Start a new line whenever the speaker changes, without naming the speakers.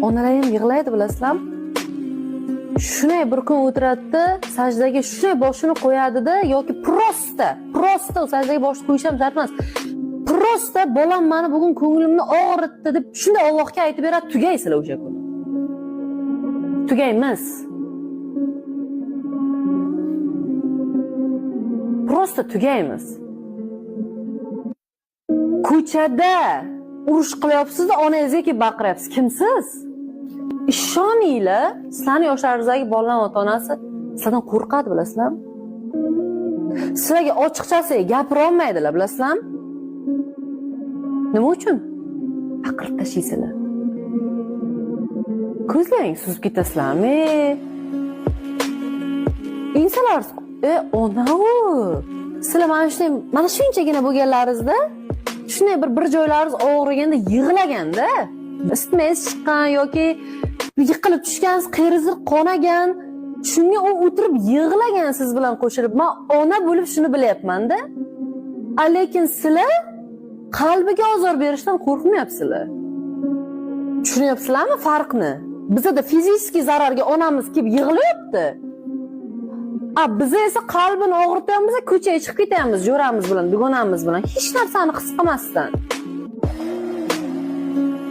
Onalar ham yig'laydi, bilasizlarmi? Shunday bir kun o'tiradi, sajdaga shunday boshini qo'yadi-da, yoki prosta sajdaga boshini qo'yish ham shart emas. Prosta bolam meni bugun ko'nglimni og'ritdi deb shunday Allohga aytib beradi, tugaysizlar o'sha kuni. Tugaymiz. Prosta tugaymiz. Ko'chada urush qilyapsiz-da, onangizga kelib baqiryapsiz. Kimsiz? Ishoninglar, sizlarning yoshlaringizdagi bolalar ota-onasi sizlardan qo'rqadi, bilasizlarmi? Sizlarga ochiqchasi gapira olmaydilar, bilasizlarmi? Nima uchun? Aqirib tashlaysizlar. Ko'zlaring suzib ketasizlarmi? Insonlar, ona-u. Sizlar mana shunchagina bo'lganlaringizda, shunday bir joylaringiz og'riganda yig'laganda, isitmangiz chiqqan yoki yiqilib tushgansiz, qeringiz qonagan, shunga u o'tirib yig'lagan siz bilan qo'shilib. Men ona bo'lib shuni bilyapman-da. Lekin sizlar qalbiga ozor berishdan qo'rqmayapsizlar. Tushunyapsizlarmi farqni? Bizda fizik zararga onamiz kelib yig'layapti. Biz esa qalbini og'rityapmiz, ko'chaga chiqib ketamiz jo'ramiz bilan, dugonamiz bilan, hech narsani his qilmasdan.